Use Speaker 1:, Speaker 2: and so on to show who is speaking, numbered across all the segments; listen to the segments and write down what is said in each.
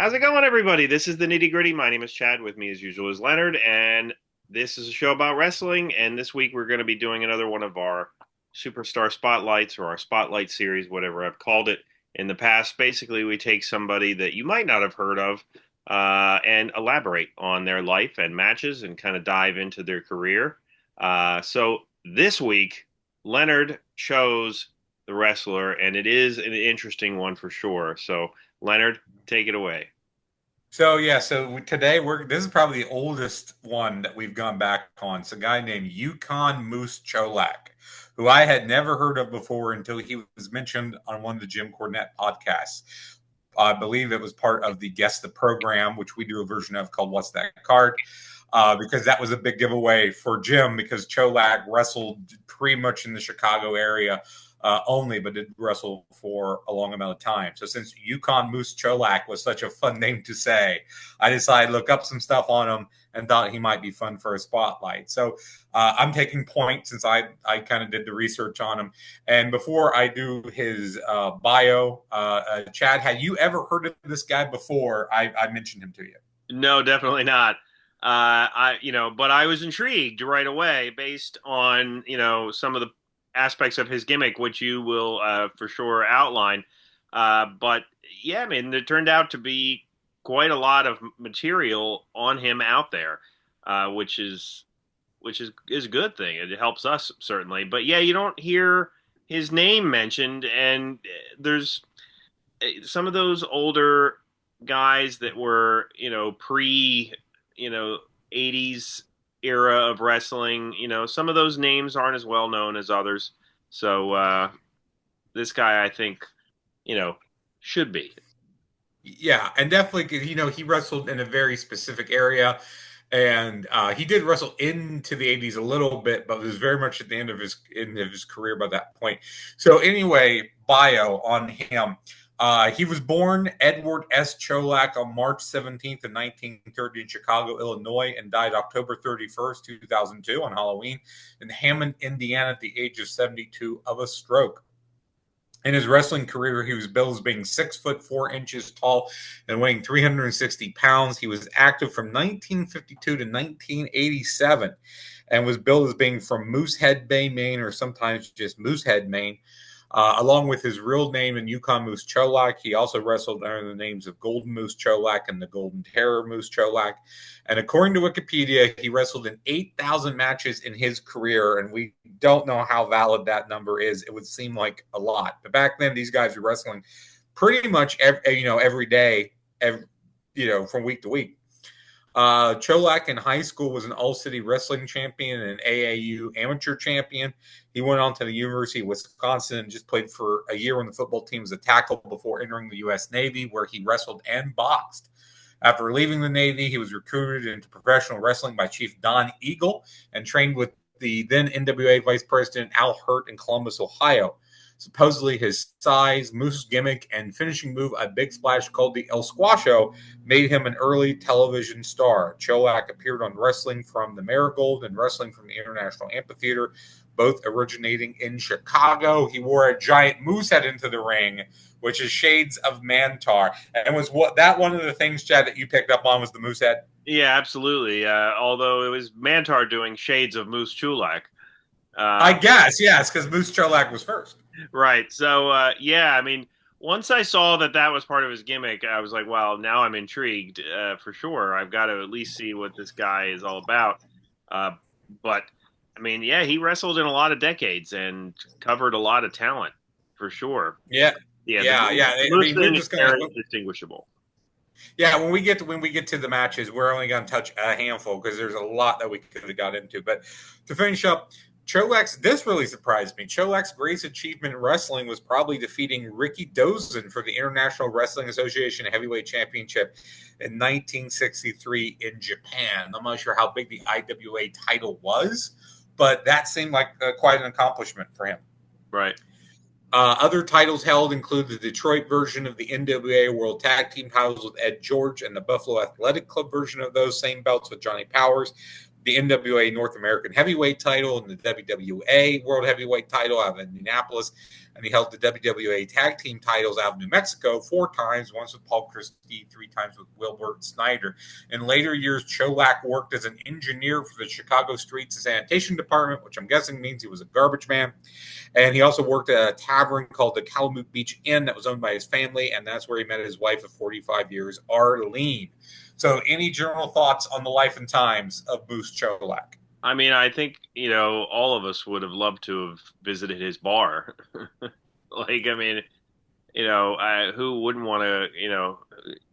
Speaker 1: How's it going, everybody? This is the Nitty Gritty. My name is Chad. With me, as usual, is Leonard, and this is a show about wrestling. And this week, we're going to be doing another one of our superstar spotlights or our spotlight series, whatever I've called it in the past. Basically, we take somebody that you might not have heard of and elaborate on their life and matches and kind of dive into their career. So this week, Leonard chose the wrestler, and it is an interesting one for sure. So, Leonard, take it away.
Speaker 2: So today this is probably the oldest one that we've gone back on. It's a guy named Yukon Moose Cholak, who I had never heard of before until he was mentioned on one of the Jim Cornette podcasts. I believe it was part of the Guess the Program, which we do a version of called What's That Card? Because that was a big giveaway for Jim because Cholak wrestled pretty much in the Chicago area only, but did wrestle for a long amount of time. So since Yukon Moose Cholak was such a fun name to say, I decided to look up some stuff on him and thought he might be fun for a spotlight. So I'm taking point since I kind of did the research on him. And before I do his bio, Chad, had you ever heard of this guy before I mentioned him to you?
Speaker 1: No, definitely not. But I was intrigued right away based on, some of the aspects of his gimmick, which you will for sure outline. But yeah, I mean, there turned out to be quite a lot of material on him out there, which is a good thing. It helps us certainly. But yeah, you don't hear his name mentioned, and there's some of those older guys that were, pre, 80s era of wrestling, some of those names aren't as well known as others. So this guy, I think, should be.
Speaker 2: Yeah, and definitely, he wrestled in a very specific area, and he did wrestle into the '80s a little bit, but was very much at the end of his career by that point. So anyway, bio on him. He was born Edward S. Cholak on March 17th of 1930 in Chicago, Illinois, and died October 31st, 2002 on Halloween in Hammond, Indiana at the age of 72 of a stroke. In his wrestling career, he was billed as being 6'4" tall and weighing 360 pounds. He was active from 1952 to 1987 and was billed as being from Moosehead Bay, Maine, or sometimes just Moosehead, Maine. Along with his real name and Yukon Moose Cholak, he also wrestled under the names of Golden Moose Cholak and the Golden Terror Moose Cholak. And according to Wikipedia, he wrestled in 8,000 matches in his career, and we don't know how valid that number is. It would seem like a lot. But back then, these guys were wrestling pretty much every day, from week to week. Cholak in high school was an all-city wrestling champion and an AAU amateur champion. He went on to the University of Wisconsin and just played for a year on the football team as a tackle before entering the U.S. Navy, where he wrestled and boxed. After leaving the Navy, he was recruited into professional wrestling by Chief Don Eagle and trained with the then NWA Vice President Al Hurt in Columbus, Ohio. Supposedly, his size, moose gimmick, and finishing move, a big splash called the El Squasho, made him an early television star. Cholak appeared on Wrestling from the Marigold and Wrestling from the International Amphitheater, both originating in Chicago. He wore a giant moose head into the ring, which is shades of Mantar. And was one of the things, Chad, that you picked up on was the moose head?
Speaker 1: Yeah, absolutely. Although it was Mantar doing shades of Moose Chulak.
Speaker 2: I guess, yes, because Moose Cholak was first.
Speaker 1: Right. So, yeah, I mean, once I saw that was part of his gimmick, I was like, well, now I'm intrigued for sure. I've got to at least see what this guy is all about. But, I mean, yeah, he wrestled in a lot of decades and covered a lot of talent for sure.
Speaker 2: Yeah.
Speaker 1: Yeah.
Speaker 2: I mean, just
Speaker 1: very distinguishable.
Speaker 2: Yeah, when we get to the matches, we're only going to touch a handful because there's a lot that we could have got into. But to finish up, this really surprised me. Cholak's greatest achievement in wrestling was probably defeating Ricky Dozen for the International Wrestling Association Heavyweight Championship in 1963 in Japan. I'm not sure how big the IWA title was, but that seemed like quite an accomplishment for him.
Speaker 1: Right.
Speaker 2: Other titles held include the Detroit version of the NWA World Tag Team titles with Ed George and the Buffalo Athletic Club version of those same belts with Johnny Powers. the NWA North American Heavyweight title and the WWA World Heavyweight title out of Indianapolis. And he held the WWA Tag Team titles out of New Mexico 4 times, once with Paul Christie, 3 times with Wilbert Snyder. In later years, Cholak worked as an engineer for the Chicago Streets and Sanitation Department, which I'm guessing means he was a garbage man. And he also worked at a tavern called the Calamute Beach Inn that was owned by his family, and that's where he met his wife of 45 years, Arlene. So any general thoughts on the life and times of Moose Cholak?
Speaker 1: I mean, I think, all of us would have loved to have visited his bar. Like, I mean, who wouldn't want to,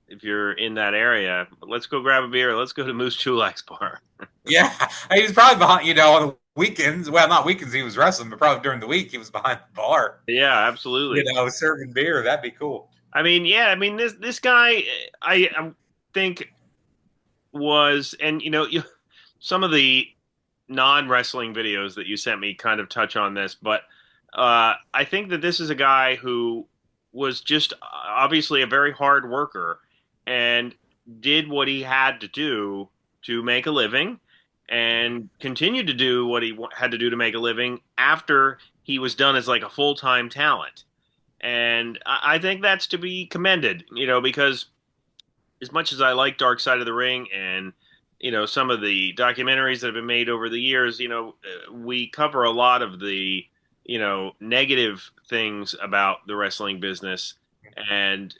Speaker 1: if you're in that area, let's go grab a beer. Let's go to Moose Cholak's bar.
Speaker 2: Yeah, he was probably behind, on the weekends. Well, not weekends he was wrestling, but probably during the week he was behind the bar.
Speaker 1: Yeah, absolutely.
Speaker 2: Serving beer. That'd be cool.
Speaker 1: I mean, yeah, I mean, this guy, I think was, and, some of the non-wrestling videos that you sent me kind of touch on this, but I think that this is a guy who was just obviously a very hard worker and did what he had to do to make a living and continued to do what he had to do to make a living after he was done as like a full-time talent. And I think that's to be commended, because as much as I like Dark Side of the Ring and some of the documentaries that have been made over the years, we cover a lot of the, negative things about the wrestling business. And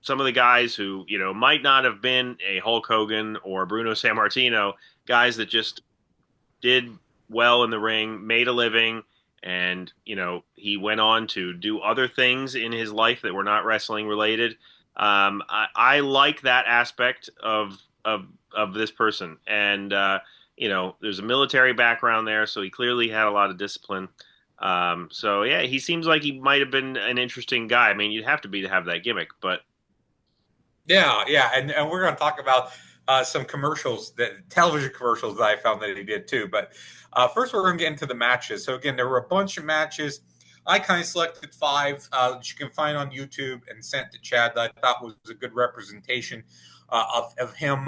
Speaker 1: some of the guys who, might not have been a Hulk Hogan or Bruno Sammartino, guys that just did well in the ring, made a living, and, he went on to do other things in his life that were not wrestling related. I like that aspect of this person. And, there's a military background there, so he clearly had a lot of discipline. So yeah, he seems like he might have been an interesting guy. I mean, you'd have to be to have that gimmick, but
Speaker 2: yeah. And we're going to talk about some television commercials that I found that he did too. But first we're going to get into the matches. So again, there were a bunch of matches. I kind of selected 5 that you can find on YouTube and sent to Chad that I thought was a good representation of him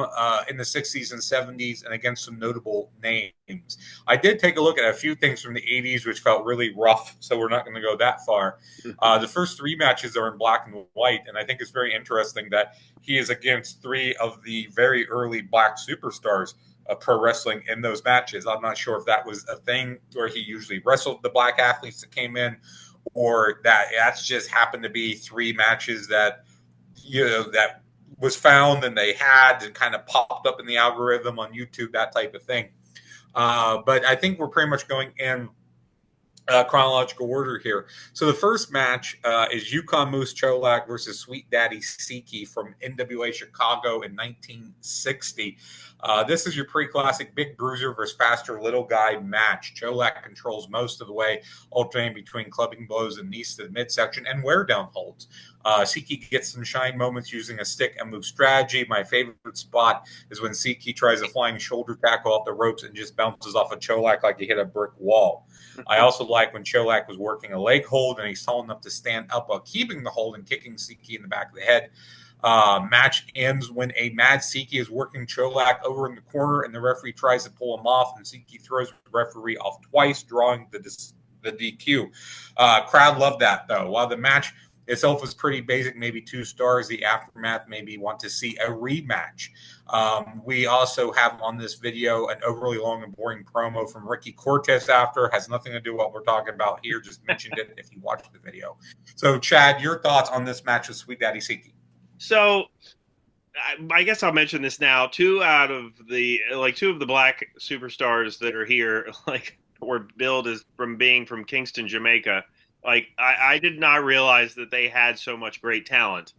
Speaker 2: in the 60s and 70s and against some notable names. I did take a look at a few things from the 80s, which felt really rough, so we're not going to go that far. The first 3 matches are in black and white, and I think it's very interesting that he is against 3 of the very early black superstars of pro wrestling in those matches. I'm not sure if that was a thing where he usually wrestled the black athletes that came in, or that's just happened to be 3 matches that that was found and they had and kind of popped up in the algorithm on YouTube, that type of thing. But I think we're pretty much going in chronological order here. So the first match is Yukon Moose Cholak versus Sweet Daddy Siki from NWA Chicago in 1960. This is your pre-classic big bruiser versus faster little guy match. Cholak controls most of the way, alternating between clubbing blows and knees to the midsection and wear down holds. Siki gets some shine moments using a stick and move strategy. My favorite spot is when Siki tries a flying shoulder tackle off the ropes and just bounces off of Cholak like he hit a brick wall. I also like when Cholak was working a leg hold and he's tall enough to stand up while keeping the hold and kicking Siki in the back of the head. Match ends when a mad Siki is working Cholak over in the corner and the referee tries to pull him off, and Siki throws the referee off twice, drawing the DQ. Crowd loved that, though. While the match itself was pretty basic, maybe 2 stars, the aftermath made me want to see a rematch. We also have on this video an overly long and boring promo from Ricky Cortez after. Has nothing to do with what we're talking about here. Just mentioned it if you watched the video. So, Chad, your thoughts on this match with Sweet Daddy Siki?
Speaker 1: So I guess I'll mention this now. 2 of the black superstars that are here, were billed as being from Kingston, Jamaica. I did not realize that they had so much great talent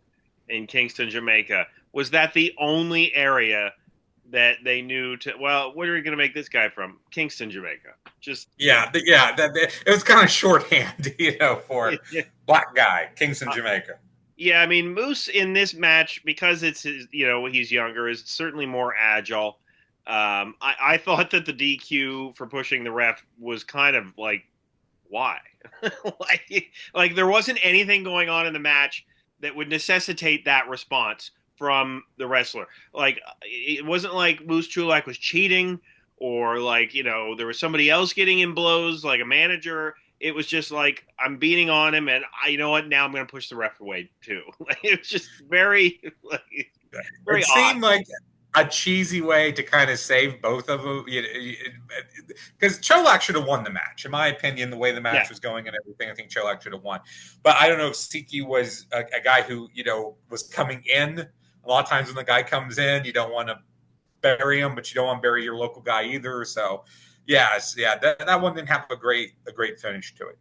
Speaker 1: in Kingston, Jamaica. Was that the only area that they knew to? Well, where are we going to make this guy from? Kingston, Jamaica. It
Speaker 2: was kind of shorthand, for black guy, Kingston, Jamaica.
Speaker 1: Yeah, I mean, Moose in this match, because it's his, he's younger, is certainly more agile. I thought that the DQ for pushing the ref was kind of why? There wasn't anything going on in the match that would necessitate that response from the wrestler. It wasn't like Moose Cholak was cheating or like, there was somebody else getting in blows, like a manager. It was just like I'm beating on him, and you know what? Now I'm going to push the ref away too. It was just very, like, very
Speaker 2: It
Speaker 1: odd.
Speaker 2: seemed like a cheesy way to kind of save both of them. Because Cholak should have won the match, in my opinion. The way the
Speaker 1: Yeah,
Speaker 2: match was going and everything, I think Cholak should have won. But I don't know if Siki was a guy who was coming in. A lot of times when the guy comes in, you don't want to bury him, but you don't want to bury your local guy either. So, yes, yeah, that one didn't have a great finish to it.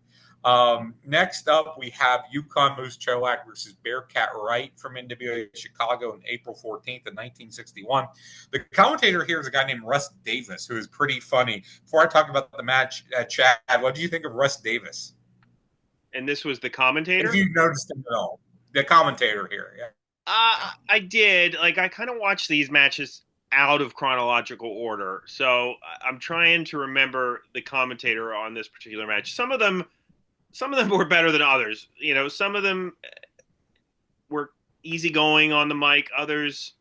Speaker 2: Next up, we have Yukon Moose Cholak versus Bearcat Wright from NWA Chicago on April 14th of 1961. The commentator here is a guy named Russ Davis, who is pretty funny. Before I talk about the match, Chad, what do you think of Russ Davis?
Speaker 1: and this was the
Speaker 2: If
Speaker 1: commentator.
Speaker 2: you noticed him at all, the commentator here. Yeah.
Speaker 1: I did. Like, I kind of watched these matches out of chronological order, so I'm trying to remember the commentator on this particular match. Some of them were better than others. Some of them were easygoing on the mic. Others,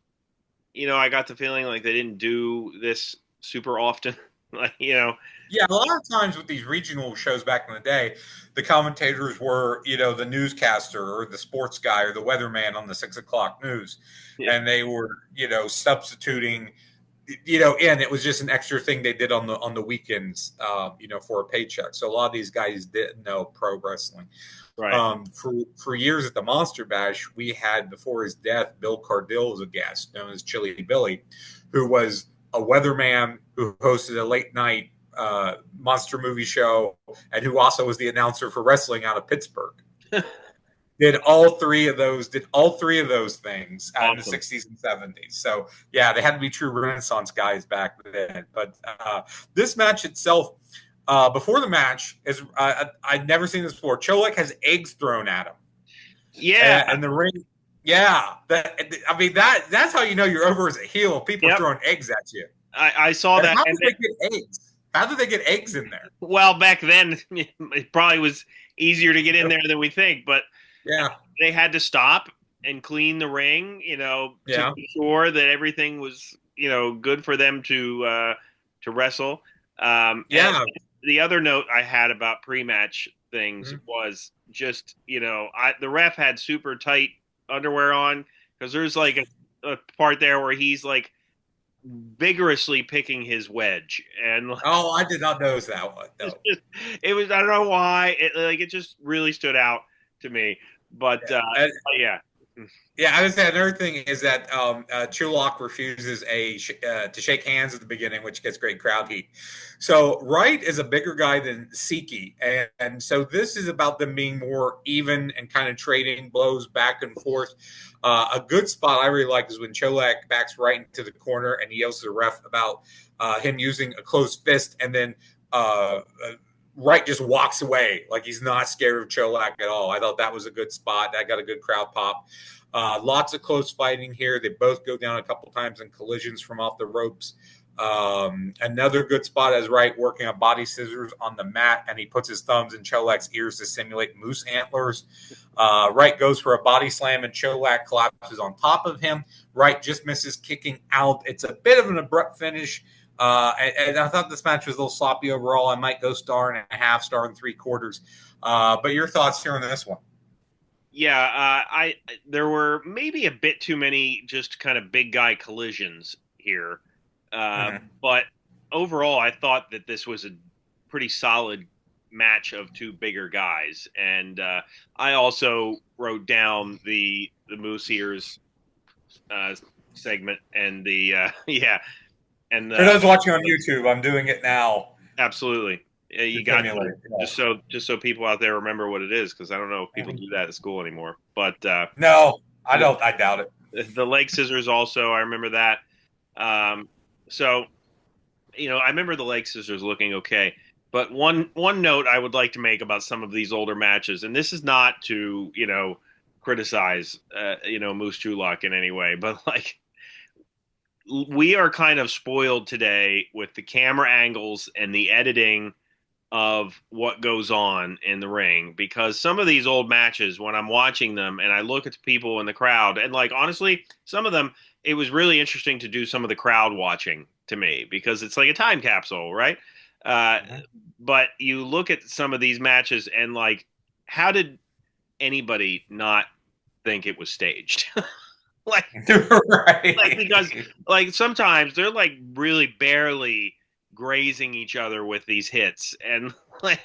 Speaker 1: I got the feeling like they didn't do this super often. like,
Speaker 2: Yeah, a lot of times with these regional shows back in the day, the commentators were, the newscaster or the sports guy or the weatherman on the 6 o'clock news.
Speaker 1: yeah,
Speaker 2: And they were, substituting, and it was just an extra thing they did on the weekends, for a paycheck. So a lot of these guys didn't know pro wrestling.
Speaker 1: right.
Speaker 2: For years at the Monster Bash, we had before his death Bill Cardill as a guest, known as Chili Billy, who was a weatherman who hosted a late night monster movie show, and who also was the announcer for wrestling out of Pittsburgh. Did all three of those things in the
Speaker 1: Awesome.
Speaker 2: 60s and 70s. So yeah, they had to be true Renaissance guys back then. But this match itself, before the match, is I'd never seen this before. Cholak has eggs thrown at him,
Speaker 1: Yeah.
Speaker 2: and the ring. Yeah, that's how you know you're over as a heel. People are
Speaker 1: Yep.
Speaker 2: throwing eggs at you.
Speaker 1: I saw
Speaker 2: And
Speaker 1: that.
Speaker 2: how
Speaker 1: And
Speaker 2: did they get eggs? How did they get eggs in there?
Speaker 1: well, back then, it probably was easier to get in there than we think, but
Speaker 2: Yeah,
Speaker 1: they had to stop and clean the ring, to
Speaker 2: yeah,
Speaker 1: be sure that everything was, good for them to wrestle. And
Speaker 2: yeah.
Speaker 1: the other note I had about pre-match things
Speaker 2: Mhm.
Speaker 1: was just, the ref had super tight underwear on, because there's like a part there where he's like vigorously picking his wedge, and like,
Speaker 2: Oh, I did not notice that one.
Speaker 1: it's
Speaker 2: No.
Speaker 1: just, it was, I don't know why, it just really stood out to me. But
Speaker 2: Yeah.
Speaker 1: yeah.
Speaker 2: Yeah, I would say another thing is that Chulak refuses to shake hands at the beginning, which gets great crowd heat. So Wright is a bigger guy than Siki, and so this is about them being more even and kind of trading blows back and forth. A good spot I really like is when Cholak backs right into the corner and he yells to the ref about him using a closed fist, and then Wright just walks away like he's not scared of Cholak at all. I thought that was a good spot. That got a good crowd pop. Lots of close fighting here. They both go down a couple times in collisions from off the ropes. Another good spot is Wright working on body scissors on the mat, and he puts his thumbs in Cholak's ears to simulate moose antlers. Wright goes for a body slam, and Cholak collapses on top of him. Wright just misses kicking out. It's a bit of an abrupt finish. And I thought this match was a little sloppy overall. I might go star and a half, star and 3/4. But your thoughts here on this one?
Speaker 1: Yeah, I there were maybe a bit too many just kind of big guy collisions here,
Speaker 2: Mm-hmm.
Speaker 1: but overall, I thought that this was a pretty solid match of two bigger guys, and I also wrote down the Moose ears uh, segment and the yeah, and
Speaker 2: For those watching on YouTube, I'm doing it now
Speaker 1: absolutely. Yeah,
Speaker 2: to
Speaker 1: you got to,
Speaker 2: simulate.
Speaker 1: just so people out there remember what it is, because I don't know if people
Speaker 2: Yeah.
Speaker 1: do that at school anymore. But
Speaker 2: No, I
Speaker 1: the,
Speaker 2: don't. I doubt it.
Speaker 1: the leg scissors also, I remember that. So I remember the leg scissors looking okay. But one note I would like to make about some of these older matches, and this is not to criticize Moose Chulak in any way, but like, we are kind of spoiled today with the camera angles and the editing of what goes on in the ring, because some of these old matches, when I'm watching them and I look at the people in the crowd, and like, honestly, some of them, it was really interesting to do some of the crowd watching to me because it's like a time capsule, right? Uh,
Speaker 2: Mhm.
Speaker 1: but you look at some of these matches and like, how did anybody not think it was staged? like, because
Speaker 2: Right.
Speaker 1: like sometimes they're like really barely grazing each other with these hits, and like,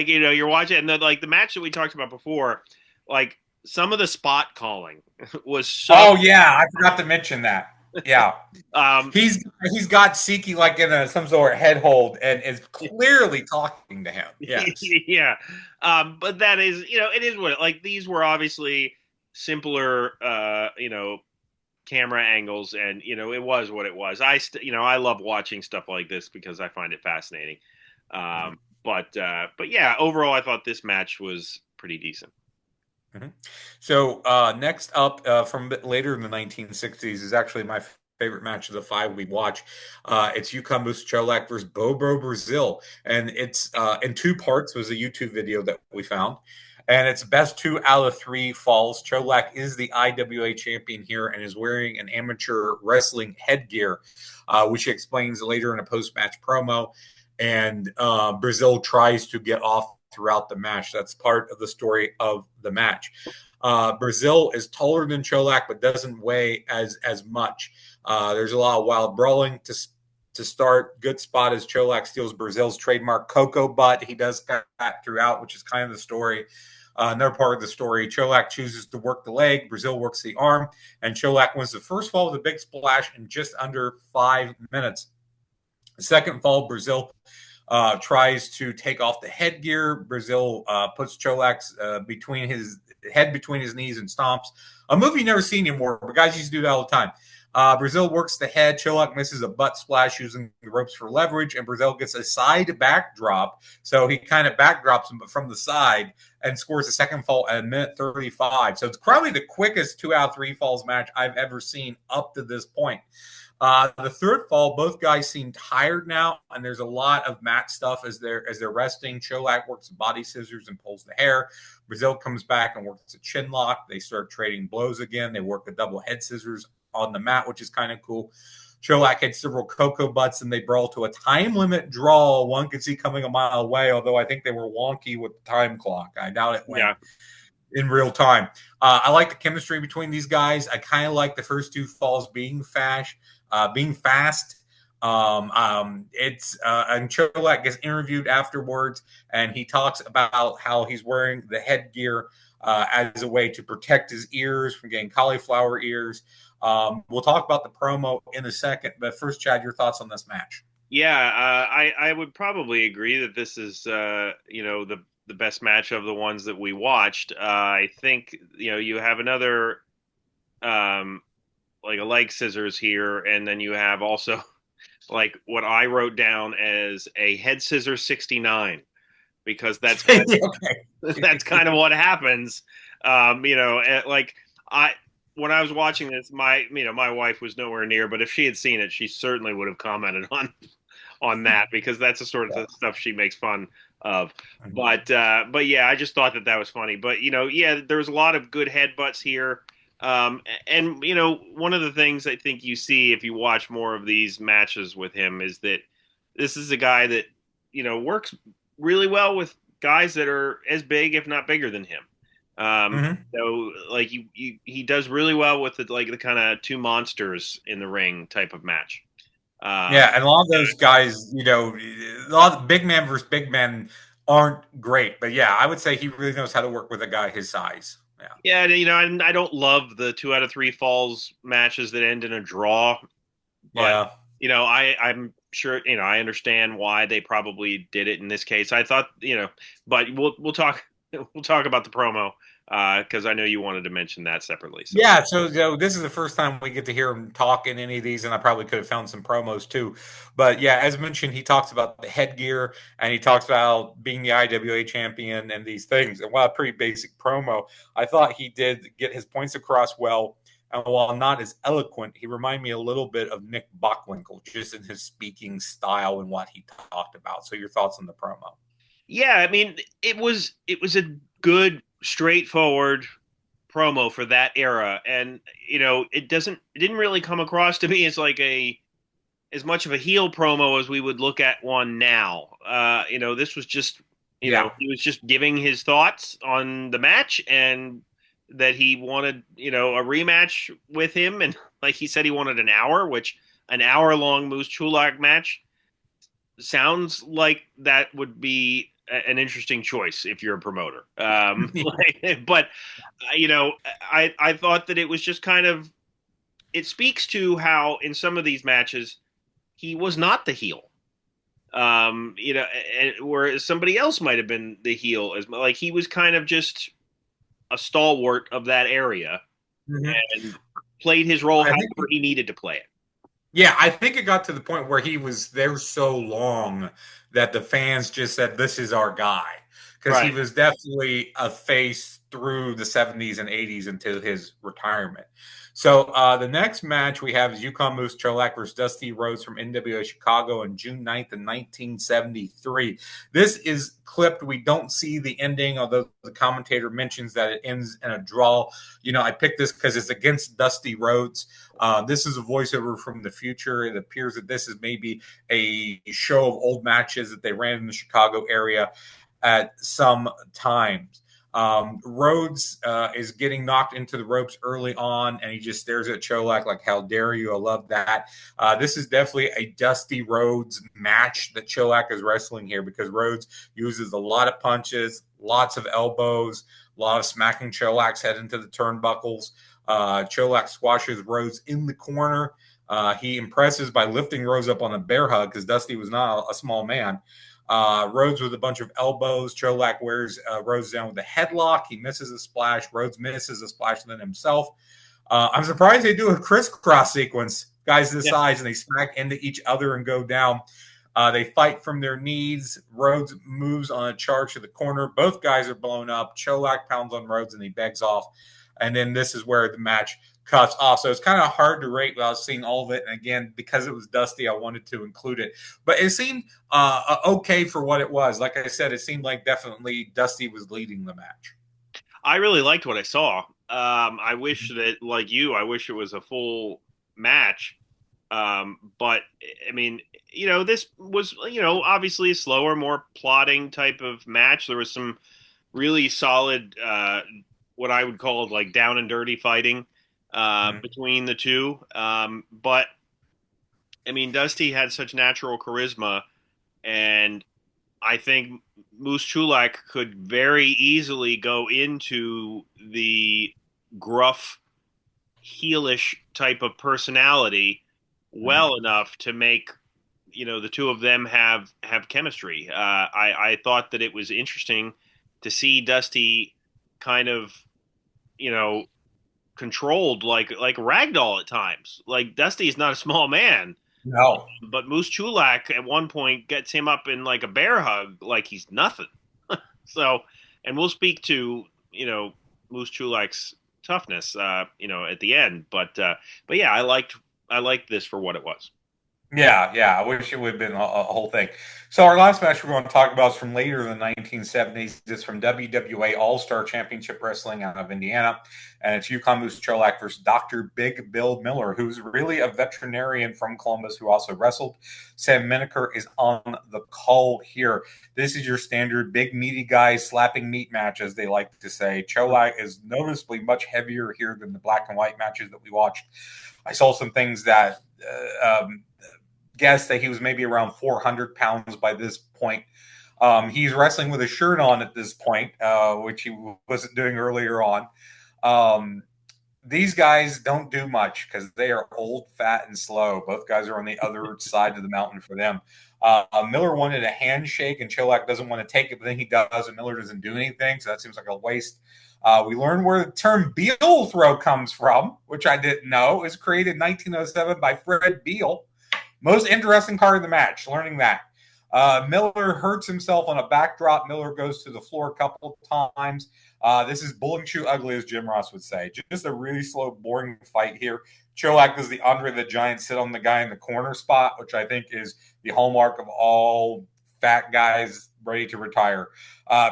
Speaker 1: you're watching, and then like the match that we talked about before, like some of the spot calling was so
Speaker 2: Oh yeah, I forgot to mention that. Yeah.
Speaker 1: um
Speaker 2: He's got Siki like in some sort of head hold and is clearly talking to him. Yes.
Speaker 1: yeah. But that is, it is what like these were obviously simpler, camera angles, and it was what it was. I love watching stuff like this because I find it fascinating.
Speaker 2: Mhm.
Speaker 1: But yeah, overall, I thought this match was pretty decent.
Speaker 2: Mhm. So next up from later in the 1960s is actually my favorite match of the five we watch. It's Yukon Moose Cholak versus Bobo Brazil, and it's in two parts. Was a YouTube video that we found, and it's best two out of three falls. Cholak is the IWA champion here and is wearing an amateur wrestling headgear, which he explains later in a post-match promo. And Brazil tries to get off throughout the match. That's part of the story of the match. Brazil is taller than Cholak, but doesn't weigh as much. There's a lot of wild brawling to start. Good spot as Cholak steals Brazil's trademark Coco butt. He does that throughout, which is kind of the story. Another part of the story, Cholak chooses to work the leg, Brazil works the arm, and Cholak wins the first fall with a big splash in just under 5 minutes. The second fall, Brazil tries to take off the headgear. Brazil puts Cholak's head between his knees and stomps. A movie you've never seen anymore, but guys used to do that all the time. Brazil works the head. Cholak misses a butt splash using the ropes for leverage, and Brazil gets a side backdrop. So he kind of backdrops him, but from the side, and scores a second fall at a minute 35. So it's probably the quickest 2 out of 3 falls match I've ever seen up to this point. The third fall, both guys seem tired now, and there's a lot of mat stuff as they're resting. Cholak works the body scissors and pulls the hair. Brazil comes back and works a chin lock. They start trading blows again. They work the double head scissors on the mat, which is kind of cool. Cholak had several cocoa butts, and they brawl to a time limit draw. One could see coming a mile away, although I think they were wonky with the time clock. I doubt it went
Speaker 1: Yeah,
Speaker 2: in real time. I like the chemistry between these guys. I kind of like the first two falls being fast. It's and Cholak gets interviewed afterwards, and he talks about how he's wearing the headgear as a way to protect his ears from getting cauliflower ears. We'll talk about the promo in a second, but first, Chad, your thoughts on this match?
Speaker 1: yeah. I would probably agree that this is the best match of the ones that we watched. I think you have another um, like a leg scissors here, and then you have also like what I wrote down as a head scissor 69 because that's that's kind of what happens. Like I when I was watching this, my wife was nowhere near, but if she had seen it, she certainly would have commented on that because that's the sort of stuff she makes fun of. But yeah, I just thought that was funny. But yeah, there was a lot of good headbutts here. And one of the things I think you see if you watch more of these matches with him is that this is a guy that works really well with guys that are as big, if not bigger than him.
Speaker 2: Mm-hmm.
Speaker 1: So like he does really well with the kind of two monsters in the ring type of match.
Speaker 2: Yeah,
Speaker 1: Um,
Speaker 2: and a lot of those guys, a lot of big man versus big man aren't great, but yeah, I would say he really knows how to work with a guy his size. Yeah.
Speaker 1: yeah, I don't love the 2 out of 3 falls matches that end in a draw, but
Speaker 2: Yeah.
Speaker 1: I'm sure I understand why they probably did it in this case. I thought but we'll talk we'll talk about the promo because I know you wanted to mention that separately. So
Speaker 2: Yeah, so this is the first time we get to hear him talk in any of these, and I probably could have found some promos too. But yeah, as mentioned, he talks about the headgear and he talks about being the IWA champion and these things. And while a pretty basic promo, I thought he did get his points across well. And while not as eloquent, he reminded me a little bit of Nick Bockwinkel, just in his speaking style and what he talked about. So your thoughts on the promo?
Speaker 1: yeah, I mean it was a good, straightforward, promo for that era, and it didn't really come across to me as like a as much of a heel promo as we would look at one now. This was just,
Speaker 2: Yeah.
Speaker 1: he was just giving his thoughts on the match and that he wanted, a rematch with him. And like he said, he wanted an hour, which an hour long Moose Chulak match sounds like that would be an interesting choice if you're a promoter. But, I thought that it was just kind of, it speaks to how in some of these matches, he was not the heel. Where somebody else might have been the heel, as like he was kind of just a stalwart of that area
Speaker 2: Mhm.
Speaker 1: and played his role
Speaker 2: I think
Speaker 1: however he needed to play it.
Speaker 2: Yeah, I think it got to the point where he was there so long that the fans just said, "This is our guy," because he
Speaker 1: Right.
Speaker 2: was definitely a face through the 70s and 80s until his retirement. So the next match we have is Yukon Moose Cholak versus Dusty Rhodes from NWA Chicago on June 9th in 1973. This is clipped. We don't see the ending, although the commentator mentions that it ends in a draw. I picked this because it's against Dusty Rhodes. This is a voiceover from the future. It appears that this is maybe a show of old matches that they ran in the Chicago area at some times. Rhodes is getting knocked into the ropes early on, and he just stares at Cholak like, "How dare you?" I love that. This is definitely a Dusty Rhodes match that Cholak is wrestling here because Rhodes uses a lot of punches, lots of elbows, a lot of smacking Cholak's head into the turnbuckles. Cholak squashes Rhodes in the corner. He impresses by lifting Rhodes up on a bear hug because Dusty was not a small man. Rhodes with a bunch of elbows. Cholak wears Rhodes down with a headlock. He misses a splash. Rhodes misses a splash then himself. I'm surprised they do a crisscross sequence. Guys this
Speaker 1: Yeah.
Speaker 2: size and they smack into each other and go down. They fight from their knees. Rhodes moves on a charge to the corner. Both guys are blown up. Cholak pounds on Rhodes and he begs off. And then this is where the match cuts off. So it's kind of hard to rate without seeing all of it. And again, because it was Dusty, I wanted to include it. But it seemed okay for what it was. Like I said, it seemed like definitely Dusty was leading the match.
Speaker 1: I really liked what I saw. I wish that, like you, I wish it was a full match. But I mean, this was, obviously a slower, more plotting type of match. There was some really solid, what I would call like down and dirty fighting
Speaker 2: Mm-hmm.
Speaker 1: between the two. But I mean, Dusty had such natural charisma, and I think Moose Chulak could very easily go into the gruff, heelish type of personality well enough to make the two of them have chemistry. I thought that it was interesting to see Dusty kind of you know controlled like ragdoll at times. Like Dusty is not a small man,
Speaker 2: No.
Speaker 1: but Moose Chulak at one point gets him up in like a bear hug like he's nothing. So, and we'll speak to Moose Chulak's toughness, at the end. But yeah, I liked this for what it was.
Speaker 2: Yeah, yeah. I wish it would have been a whole thing. So our last match we're going to talk about is from later in the 1970s. It's from WWA All-Star Championship Wrestling out of Indiana, and it's Yukon Moose Cholak versus Dr. Big Bill Miller, who's really a veterinarian from Columbus who also wrestled. Sam Miniker is on the call here. This is your standard big meaty guy slapping meat match, as they like to say. Cholak is noticeably much heavier here than the black and white matches that we watched. I saw some things that guess that he was maybe around 400 pounds by this point. He's wrestling with a shirt on at this point, which he wasn't doing earlier on. Um, these guys don't do much because they are old, fat, and slow. Both guys are on the other side of the mountain for them. Miller wanted a handshake, and Cholak doesn't want to take it, but then he does, and Miller doesn't do anything, so that seems like a waste. We learned where the term Beal throw comes from, which I didn't know. It was created in 1907 by Fred Beal. Most interesting part of the match, learning that. Miller hurts himself on a backdrop. Miller goes to the floor a couple times. This is bull and shoe ugly, as Jim Ross would say. Just a really slow, boring fight here. Cholak does the Andre the Giant sit on the guy in the corner spot, which I think is the hallmark of all fat guys ready to retire.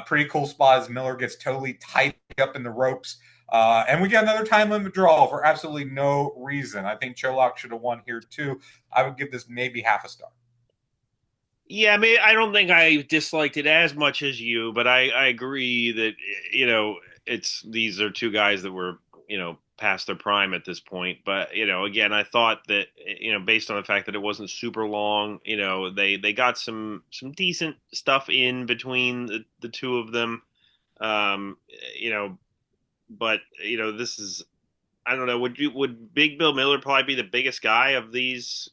Speaker 2: Pretty cool spot as Miller gets totally tied up in the ropes. And we got another time limit draw for absolutely no reason. I think Cholak should have won here too. I would give this maybe half a star.
Speaker 1: Yeah, I mean, I don't think I disliked it as much as you, but I agree that it's these are two guys that were past their prime at this point. But again, I thought that based on the fact that it wasn't super long, they got some decent stuff in between the two of them. Um, you know, but this is I don't know. Would Big Bill Miller probably be the biggest guy of this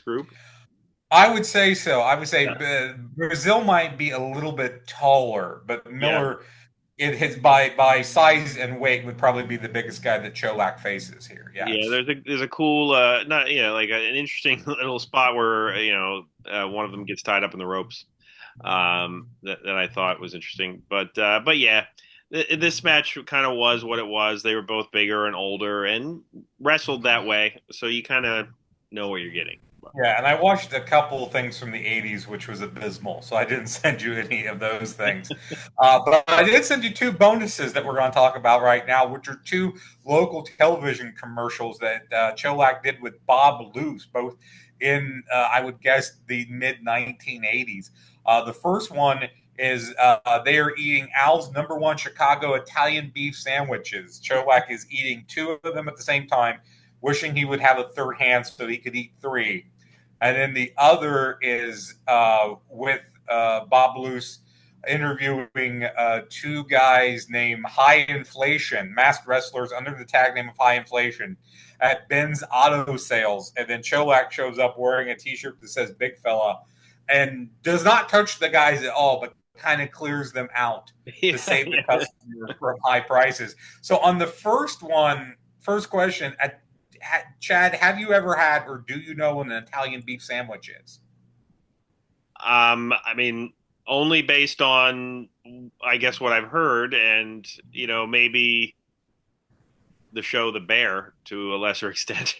Speaker 1: group?
Speaker 2: I would say so. I would say
Speaker 1: Yeah.
Speaker 2: Brazil might be a little bit taller, but
Speaker 1: Yeah.
Speaker 2: Miller, it his by size and weight would probably be the biggest guy that Cholak faces here. Yeah,
Speaker 1: Yeah,
Speaker 2: it's
Speaker 1: there's a cool not like an interesting little spot where one of them gets tied up in the ropes that I thought was interesting, but yeah, this match kind of was what it was. They were both bigger and older and wrestled that way, so you kind of know what you're getting.
Speaker 2: yeah. And I watched a couple of things from the '80s, which was abysmal. So I didn't send you any of those things, but I did send you two bonuses that we're going to talk about right now, which are two local television commercials that Cholak did with Bob Luce, both in I would guess the mid 1980s. The first one is they are eating Al's #1 Chicago Italian beef sandwiches. Cholak is eating two of them at the same time, wishing he would have a third hand so he could eat three. And then the other is with Bob Luce interviewing two guys named High Inflation, masked wrestlers under the tag name of High Inflation at Ben's Auto Sales. And then Cholak shows up wearing a T-shirt that says Big Fella and does not touch the guys at all, but kind of clears them out to
Speaker 1: Yeah,
Speaker 2: save the
Speaker 1: yeah.
Speaker 2: customer from high prices. So on the first one, first question, Chad, have you ever had or do you know what an Italian beef sandwich is?
Speaker 1: I mean, only based on I guess what I've heard, and maybe the show The Bear to a lesser extent.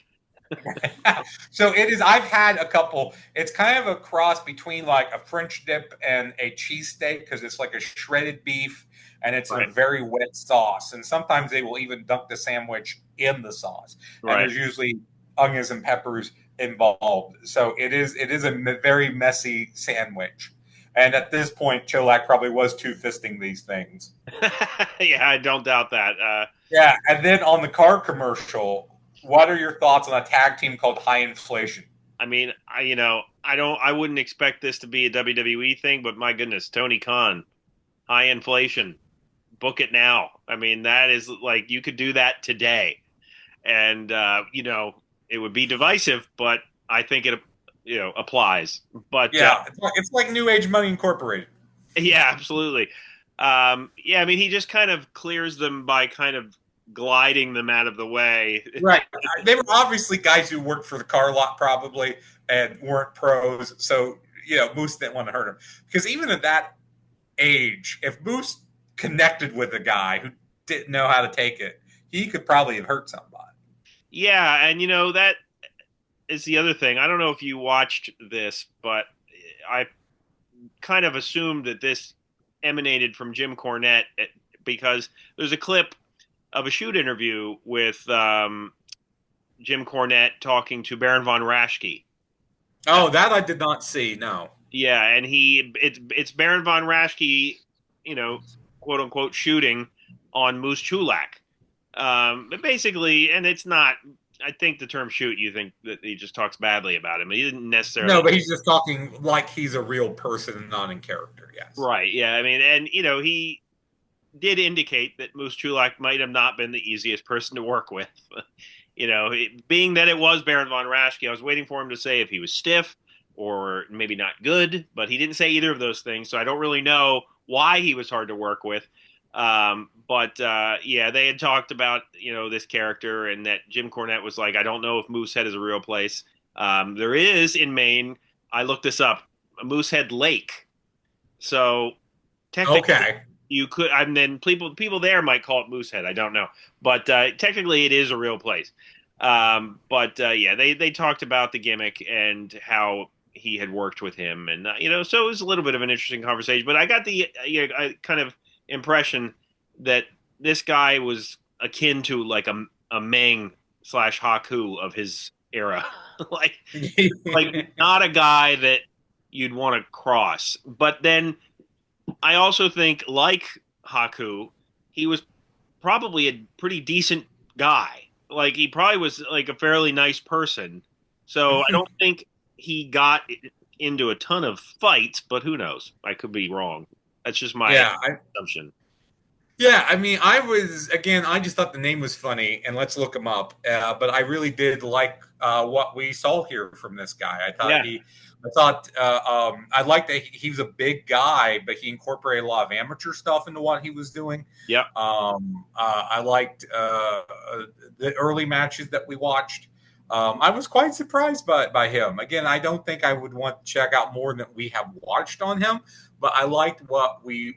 Speaker 2: So it is. I've had a couple. It's kind of a cross between like a French dip and a cheesesteak because it's like a shredded beef and it's in a
Speaker 1: Right,
Speaker 2: very wet sauce. And sometimes they will even dunk the sandwich in the sauce. And
Speaker 1: right.
Speaker 2: there's usually onions and peppers involved. So it is a very messy sandwich. And at this point, Cholak probably was two fisting these things.
Speaker 1: Yeah, I don't doubt that.
Speaker 2: Yeah, and then on the car commercial, what are your thoughts on a tag team called High Inflation?
Speaker 1: I mean, I wouldn't expect this to be a WWE thing, but my goodness, Tony Khan, high inflation, book it now. I mean, that is like you could do that today, and it would be divisive, but I think it applies. But
Speaker 2: Yeah, it's like New Age Money Incorporated.
Speaker 1: yeah, absolutely. Yeah, I mean, he just kind of clears them by kind of gliding them out of the way.
Speaker 2: Right. They were obviously guys who worked for the car lot probably and weren't pros. So, Moose didn't want to hurt him. Because even at that age, if Moose connected with a guy who didn't know how to take it, he could probably have hurt somebody.
Speaker 1: Yeah, and that is the other thing. I don't know if you watched this, but I kind of assumed that this emanated from Jim Cornette because there's a clip of a shoot interview with Jim Cornette talking to Baron von Raschke.
Speaker 2: Oh, that I did not see. No.
Speaker 1: Yeah, and it's Baron von Raschke, quote unquote shooting on Moose Chulak. But basically, and it's not. I think the term "shoot," you think that he just talks badly about him. He didn't necessarily.
Speaker 2: No, but he's just talking like he's a real person and not in character. Yes.
Speaker 1: Right. Yeah. I mean, and he did indicate that Moose Chulak might have not been the easiest person to work with. Being that it was Baron von Raschke, I was waiting for him to say if he was stiff or maybe not good, but he didn't say either of those things. So I don't really know why he was hard to work with. But yeah, they had talked about this character and that Jim Cornette was like, I don't know if Moosehead is a real place. There is in Maine. I looked this up, a Moosehead Lake. So technically,
Speaker 2: Okay.
Speaker 1: you could. I mean, people there might call it Moosehead. I don't know, but technically, it is a real place. But yeah, they talked about the gimmick and how he had worked with him, and so it was a little bit of an interesting conversation. But I got the kind of impression that this guy was akin to like a Meng slash Haku of his era. like like not a guy that you'd want to cross. But then I also think, like Haku, he was probably a pretty decent guy. Like he probably was like a fairly nice person. So I don't think he got into a ton of fights, but who knows? I could be wrong. That's just my
Speaker 2: Yeah,
Speaker 1: assumption.
Speaker 2: yeah, I mean, I was again. I just thought the name was funny, and let's look him up. But I really did like what we saw here from this guy.
Speaker 1: Yeah.
Speaker 2: I thought, I liked that he was a big guy, but he incorporated a lot of amateur stuff into what he was doing.
Speaker 1: Yep.
Speaker 2: I liked the early matches that we watched. I was quite surprised by him. Again, I don't think I would want to check out more than we have watched on him, but I liked what we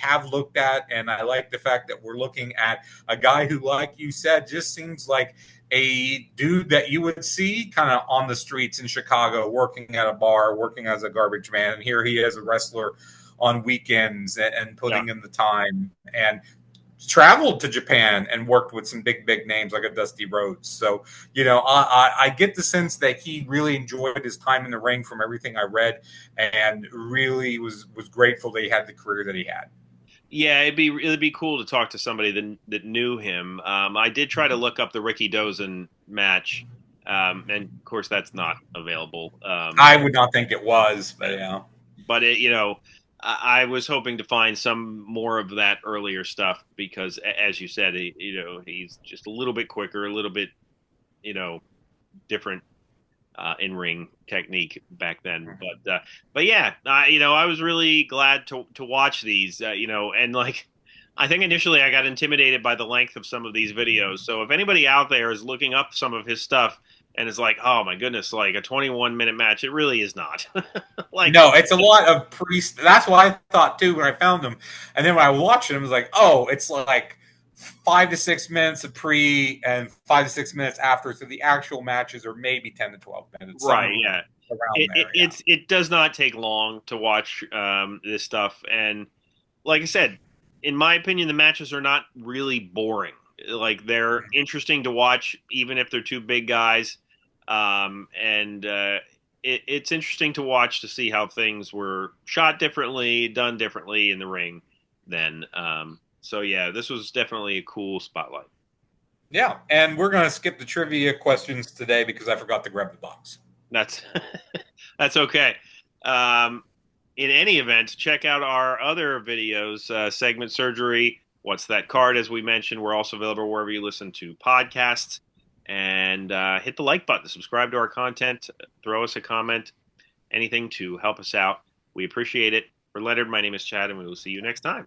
Speaker 2: have looked at, and I like the fact that we're looking at a guy who, like you said, just seems like a dude that you would see kind of on the streets in Chicago, working at a bar, working as a garbage man, and here he is, a wrestler on weekends and
Speaker 1: Yeah.
Speaker 2: putting in the time, and traveled to Japan and worked with some big names like a Dusty Rhodes. So, I get the sense that he really enjoyed his time in the ring from everything I read, and really was grateful that he had the career that he had.
Speaker 1: Yeah, it'd be cool to talk to somebody that knew him. I did try to look up the Ricky Dozen match, and of course that's not available.
Speaker 2: I would not think it was, but yeah.
Speaker 1: But I was hoping to find some more of that earlier stuff because, as you said, he's just a little bit quicker, a little bit, different in ring technique back then. But yeah, I was really glad to watch these. And like I think initially I got intimidated by the length of some of these videos. So if anybody out there is looking up some of his stuff and is like, oh my goodness, like a 21-minute match, it really is not. like
Speaker 2: No, it's a lot of priest. That's what I thought too when I found them, and then when I watched it, I was like, "Oh, it's like 5 to 6 minutes of pre and 5 to 6 minutes after." So the actual matches are maybe 10 to 12 minutes,
Speaker 1: right,
Speaker 2: somewhere
Speaker 1: yeah.
Speaker 2: around
Speaker 1: It, it
Speaker 2: there. Yeah.
Speaker 1: it's it does not take long to watch this stuff, and like I said, in my opinion, the matches are not really boring. Like they're interesting to watch, even if they're two big guys. And it's interesting to watch to see how things were shot differently, done differently in the ring. Then, so yeah, this was definitely a cool spotlight.
Speaker 2: Yeah, and we're gonna skip the trivia questions today because I forgot to grab the box.
Speaker 1: That's that's okay. Um, in any event, check out our other videos, segment surgery. What's that card? As we mentioned, we're also available wherever you listen to podcasts. And hit the like button, subscribe to our content, throw us a comment, anything to help us out. We appreciate it. For Leonard, my name is Chad, and we will see you next time.